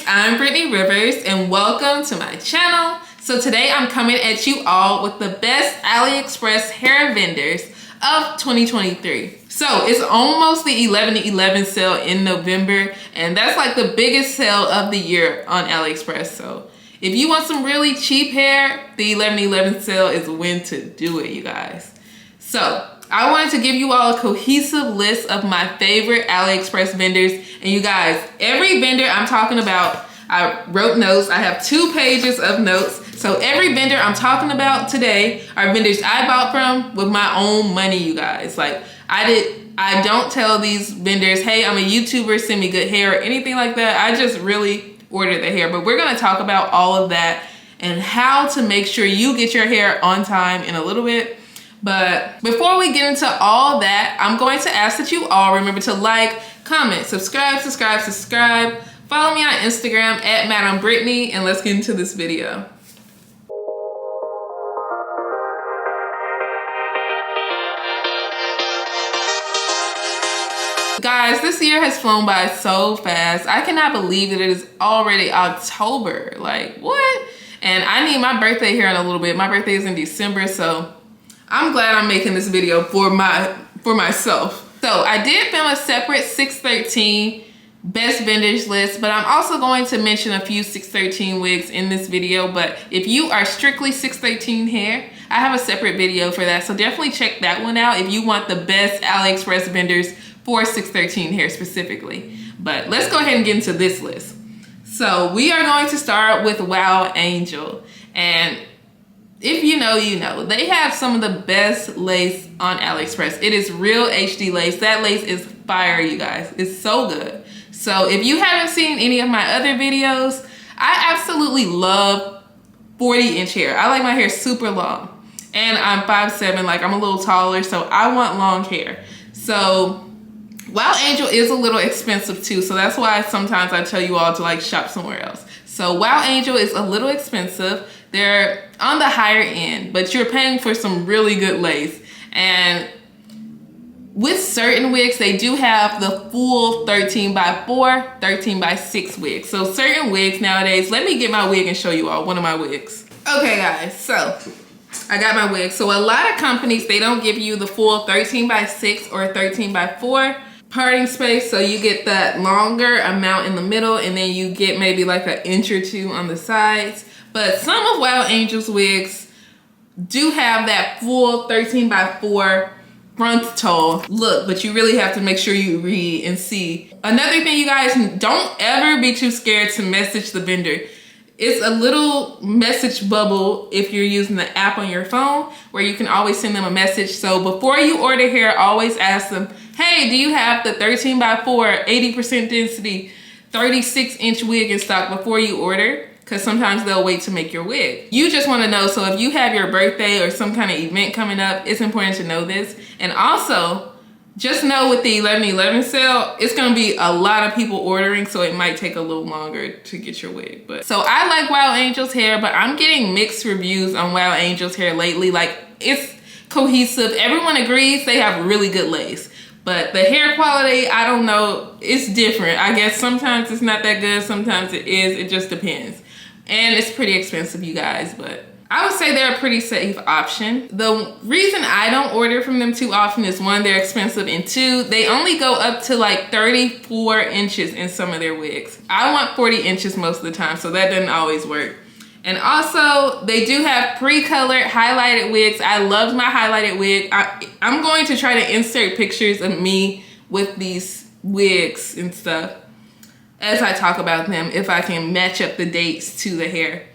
I'm Brittany Rivers and welcome to my channel. So today I'm coming at you all with the best AliExpress hair vendors of 2023. So it's almost the 11/11 sale in November, and that's like the biggest sale of the year on AliExpress. So if you want some really cheap hair, the 11/11 sale is when to do it, you guys. So I wanted to give you all a cohesive list of my favorite AliExpress vendors. And you guys, every vendor I'm talking about, I wrote notes. I have 2 pages of notes. So every vendor I'm talking about today are vendors I bought from with my own money, you guys. Like I don't tell these vendors, hey, I'm a YouTuber, send me good hair or anything like that. I just really ordered the hair. But we're gonna talk about all of that and how to make sure you get your hair on time in a little bit. But before we get into all that, I'm going to ask that you all remember to like, comment, subscribe. Follow me on Instagram at Madam Brittany, and let's get into this video. Guys, this year has flown by so fast. I cannot believe that it is already October. Like, what? And I need my birthday here in a little bit. My birthday is in December, so I'm glad I'm making this video for myself. So I did film a separate 613 best vendors list, but I'm also going to mention a few 613 wigs in this video. But if you are strictly 613 hair, I have a separate video for that. So definitely check that one out if you want the best AliExpress vendors for 613 hair specifically. But let's go ahead and get into this list. So we are going to start with WOWANGEL. And if you know, you know. They have some of the best lace on AliExpress. It is real HD lace. That lace is fire, you guys. It's so good. So if you haven't seen any of my other videos, I absolutely love 40-inch hair. I like my hair super long. And I'm 5'7", like I'm a little taller, so I want long hair. So WOWANGEL is a little expensive too, so that's why sometimes I tell you all to like shop somewhere else. So WOWANGEL is a little expensive. They're on the higher end, but you're paying for some really good lace. And with certain wigs, they do have the full 13x4, 13x6 wigs. So certain wigs nowadays, let me get my wig and show you all one of my wigs. Okay guys, so I got my wig. So a lot of companies, they don't give you the full 13x6 or 13x4 parting space, so you get that longer amount in the middle, and then you get maybe like an inch or 2 on the sides. But some of WOWANGEL's wigs do have that full 13x4 frontal look, but you really have to make sure you read and see. Another thing, you guys, don't ever be too scared to message the vendor. It's a little message bubble if you're using the app on your phone where you can always send them a message. So before you order hair, always ask them, hey, do you have the 13x4, 80% density, 36-inch wig in stock before you order? Because sometimes they'll wait to make your wig. You just want to know, so if you have your birthday or some kind of event coming up, it's important to know this. And also, just know with the 11/11 sale, it's gonna be a lot of people ordering, so it might take a little longer to get your wig. But so I like WOWANGEL's hair, but I'm getting mixed reviews on WOWANGEL's hair lately. Like, it's cohesive. Everyone agrees they have really good lace. But the hair quality, I don't know, it's different. I guess sometimes it's not that good, sometimes it is, it just depends. And it's pretty expensive, you guys, but I would say they're a pretty safe option. The reason I don't order from them too often is 1, they're expensive, and 2, they only go up to like 34 inches in some of their wigs. I want 40 inches most of the time, so that doesn't always work. And also, they do have pre-colored highlighted wigs. I love my highlighted wig. I'm going to try to insert pictures of me with these wigs and stuff as I talk about them, if I can match up the dates to the hair.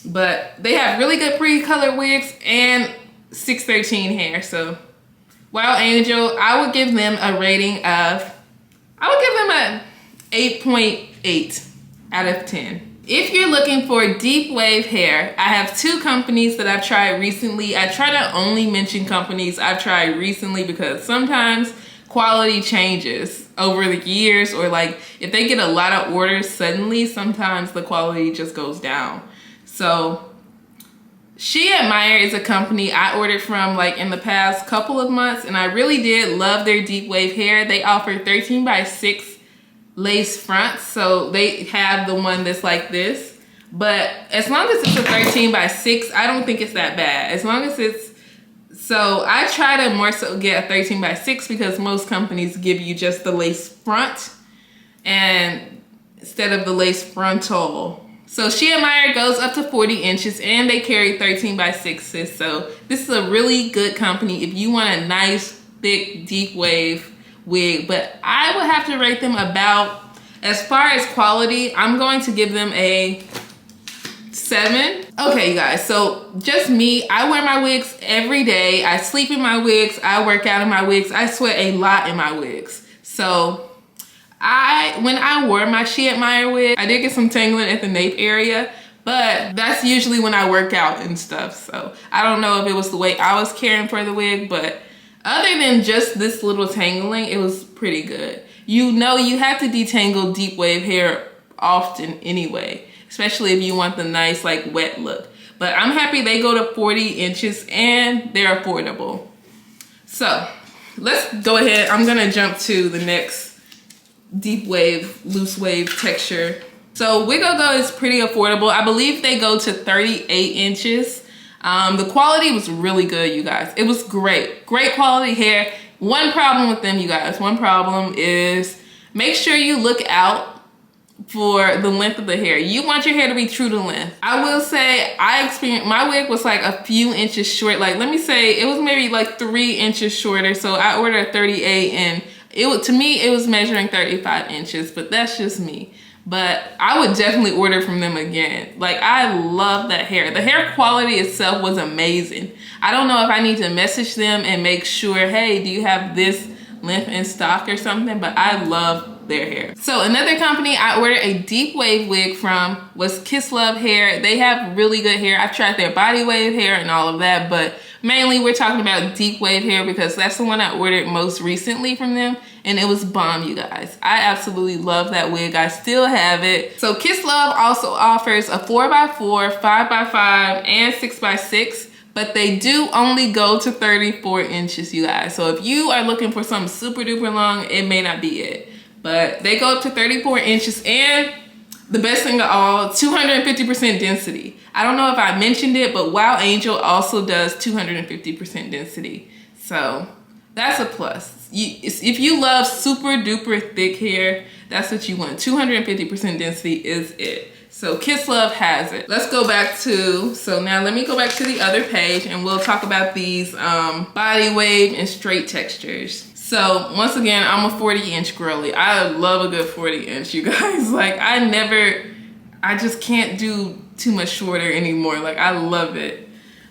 But they have really good pre-colored wigs and 613 hair. So WOWANGEL, I would give them a rating of, I would give them a 8.8 out of 10. If you're looking for deep wave hair, I have 2 companies that I've tried recently. I try to only mention companies I've tried recently because sometimes quality changes over the years, or like if they get a lot of orders suddenly, sometimes the quality just goes down. So She Admire is a company I ordered from like in the past couple of months, and I really did love their deep wave hair. They offer 13x6 lace fronts. So they have the one that's like this. But as long as it's a 13 by 6, I don't think it's that bad. As long as it's, so I try to more so get a 13 by 6 because most companies give you just the lace front and instead of the lace frontal. So Ashimary goes up to 40 inches and they carry 13 by 6s. So this is a really good company if you want a nice, thick, deep wave wig. But I would have to rate them about, as far as quality, I'm going to give them a 7. Okay, you guys, so just me, I wear my wigs every day. I sleep in my wigs, I work out in my wigs, I sweat a lot in my wigs. So when I wore my Ashimary wig, I did get some tangling at the nape area, but that's usually when I work out and stuff. So I don't know if it was the way I was caring for the wig, but other than just this little tangling, it was pretty good. You know, you have to detangle deep wave hair often anyway, especially if you want the nice like wet look. But I'm happy they go to 40 inches and they're affordable. So let's go ahead. I'm gonna jump to the next deep wave, loose wave texture. So Wiggogo is pretty affordable. I believe they go to 38 inches. The quality was really good, you guys. It was great, great quality hair. One problem with them, you guys, one problem is make sure you look out for the length of the hair. You want your hair to be true to length. I will say I experienced, my wig was like a few inches short. Like, let me say it was maybe like 3 inches shorter. So I ordered a 38 and to me, it was measuring 35 inches, but that's just me. But I would definitely order from them again. Like, I love that hair. The hair quality itself was amazing. I don't know if I need to message them and make sure, hey, do you have this length in stock or something? But I love their hair. So another company I ordered a deep wave wig from was Casslow Hair. They have really good hair. I've tried their body wave hair and all of that, but mainly we're talking about deep wave hair because that's the one I ordered most recently from them, and it was bomb, you guys. I absolutely love that wig. I still have it. So Casslow also offers a 4x4, 5x5, and 6x6, but they do only go to 34 inches, you guys. So if you are looking for something super duper long, it may not be it. But they go up to 34 inches, and the best thing of all, 250% density. I don't know if I mentioned it, but WOWANGEL also does 250% density. So that's a plus. If you love super duper thick hair, that's what you want. 250% density is it. So Casslow has it. Let's go back to, so now let me go back to the other page and we'll talk about these body wave and straight textures. So once again, I'm a 40-inch girly. I love a good 40-inch, you guys. Like, I just can't do too much shorter anymore. Like, I love it.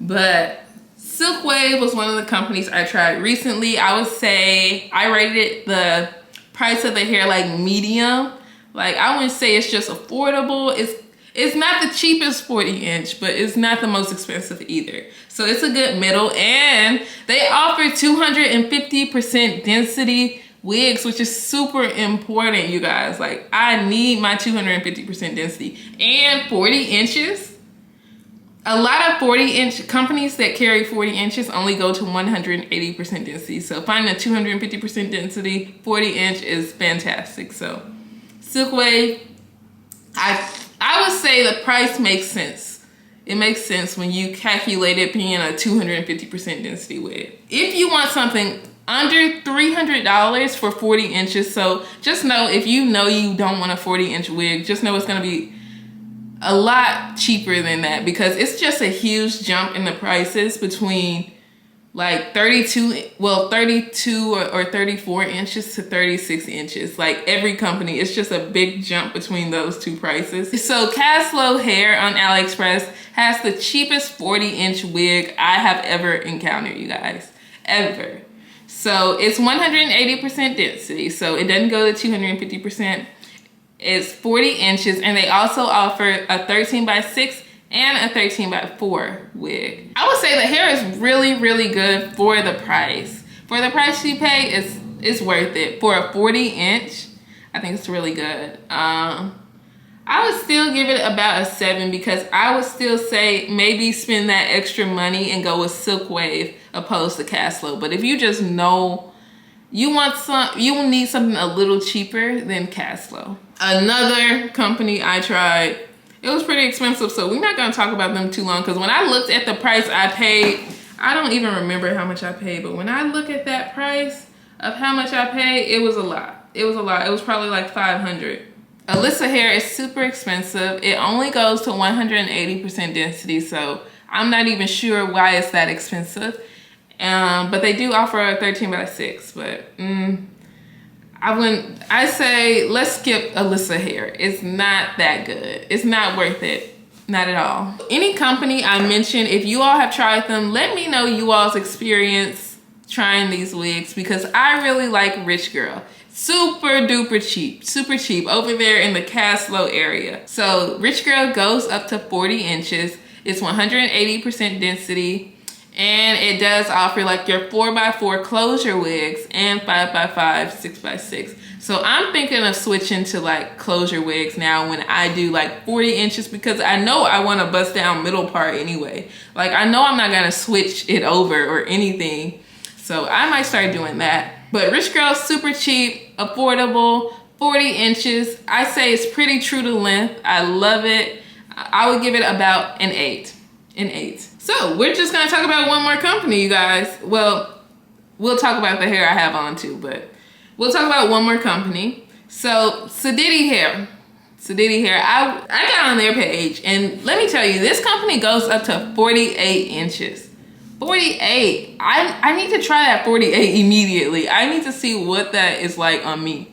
But Silkwave was one of the companies I tried recently. I would say I rated the price of the hair like medium. Like, I wouldn't say it's just affordable. It's not the cheapest 40-inch, but it's not the most expensive either. So it's a good middle, and they offer 250% density wigs, which is super important, you guys. Like, I need my 250% density. And 40 inches. A lot of 40-inch companies that carry 40 inches only go to 180% density. So finding a 250% density 40-inch is fantastic. So Silkwave, I would say the price makes sense. It makes sense when you calculate it being a 250% density wig. If you want something under $300 for 40 inches, so just know if you know you don't want a 40-inch wig, just know it's gonna be a lot cheaper than that because it's just a huge jump in the prices between like 32 or 34 inches to 36 inches. Like, every company, it's just a big jump between those two prices. So Casslow Hair on Aliexpress has the cheapest 40-inch wig I have ever encountered, you guys, ever. So it's 180% density, so it doesn't go to 250%. It's 40 inches, and they also offer a 13 by 6 and a 13 by 4 wig. I would say the hair is really, really good for the price. For the price you pay, it's worth it. For a 40-inch, I think it's really good. I would still give it about a 7 because I would still say maybe spend that extra money and go with Silkwave opposed to Casslow. But if you just know you will need something a little cheaper than Casslow. Another company I tried, it was pretty expensive, so we're not gonna talk about them too long, because when I looked at the price I paid, I don't even remember how much I paid, but when I look at that price of how much I paid, it was a lot. It was a lot. It was probably like $500. Alisa Hair is super expensive. It only goes to 180% density, so I'm not even sure why it's that expensive. But they do offer a 13x6, but I say let's skip Alisa Hair. It's not that good. It's not worth it. Not at all. Any company I mentioned, if you all have tried them, let me know you all's experience trying these wigs, because I really like Rich Girl. Super duper cheap, super cheap over there in the Casslow area. So Rich Girl goes up to 40 inches. It's 180% density, and it does offer like your 4x4 closure wigs and 5x5, 6x6. So I'm thinking of switching to like closure wigs now when I do like 40 inches, because I know I want to bust down middle part anyway. Like I know I'm not gonna switch it over or anything. So I might start doing that. But Rich Girl, super cheap, affordable, 40 inches. I say it's pretty true to length. I love it. I would give it about an 8. An 8. So we're just gonna talk about one more company, you guys. Well, we'll talk about the hair I have on too, but we'll talk about one more company. So Silkwave Hair. Silkwave Hair. I got on their page, and let me tell you, this company goes up to 48 inches. 48. I need to try that 48 immediately. I need to see what that is like on me.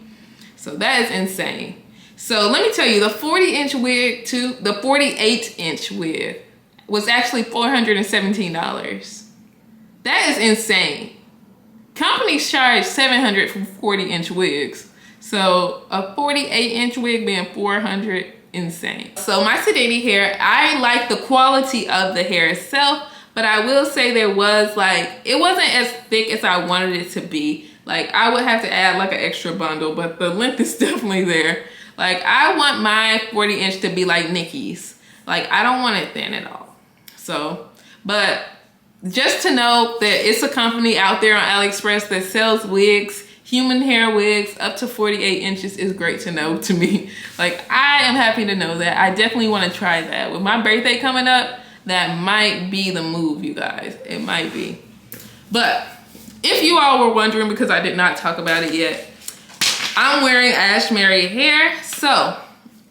So that is insane. So let me tell you, the 40-inch wig to the 48-inch wig was actually $417. That is insane. Companies charge $700 for 40-inch wigs. So a 48-inch wig being $400, insane. So my Silkwave Hair, I like the quality of the hair itself, but I will say there was like, it wasn't as thick as I wanted it to be. Like I would have to add like an extra bundle, but the length is definitely there. Like I want my 40-inch to be like Nikki's. Like I don't want it thin at all. So, but just to know that it's a company out there on Aliexpress that sells wigs, human hair wigs up to 48 inches is great to know to me. Like I am happy to know that. I definitely want to try that. With my birthday coming up, that might be the move, you guys. It might be. But if you all were wondering, because I did not talk about it yet, I'm wearing Ashimary Hair. So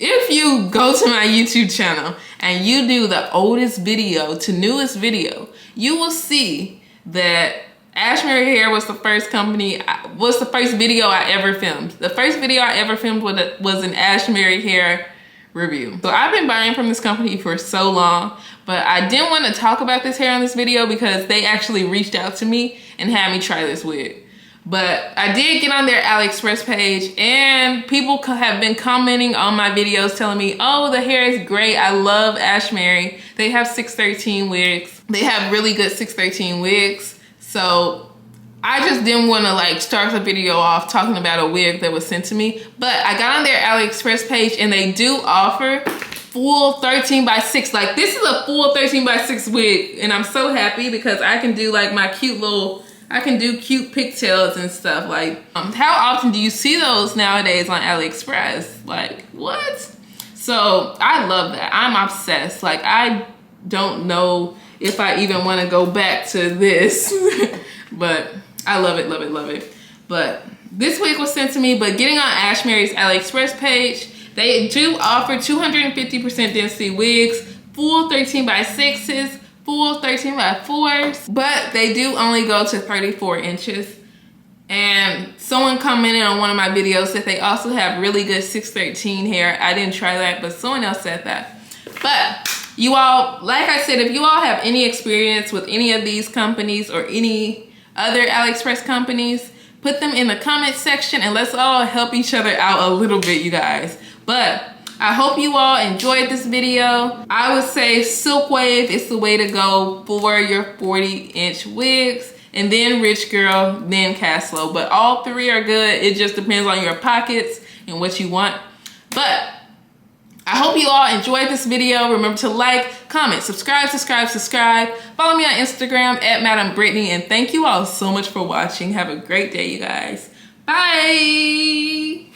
if you go to my YouTube channel and you do the oldest video to newest video, you will see that Ashimary Hair was the first video I ever filmed. The first video I ever filmed was an Ashimary Hair review. So I've been buying from this company for so long, but I didn't want to talk about this hair on this video because they actually reached out to me and had me try this wig. But I did get on their Aliexpress page, and people have been commenting on my videos telling me, oh, the hair is great. I love Ashimary. They have 613 wigs. They have really good 613 wigs. So I just didn't want to like start the video off talking about a wig that was sent to me. But I got on their Aliexpress page, and they do offer full 13x6. Like this is a full 13x6 wig, and I'm so happy because I can do like my cute little, I can do cute pigtails and stuff. Like how often do you see those nowadays on Aliexpress? Like what? So I love that. I'm obsessed. Like I don't know if I even want to go back to this, but I love it, love it, love it. But this wig was sent to me, but getting on Ashimary's Aliexpress page, they do offer 250% density wigs, full 13x6s, full 13x4s, but they do only go to 34 inches. And someone commented on one of my videos that they also have really good 613 hair. I didn't try that, but someone else said that. But you all, like I said, if you all have any experience with any of these companies or any other Aliexpress companies, put them in the comment section and let's all help each other out a little bit, you guys. But I hope you all enjoyed this video. I would say Silkwave is the way to go for your 40-inch wigs, and then Rich Girl, then Casslow. But all three are good. It just depends on your pockets and what you want. But I hope you all enjoyed this video. Remember to like, comment, subscribe. Follow me on Instagram at Madam Brittany, and thank you all so much for watching. Have a great day, you guys. Bye.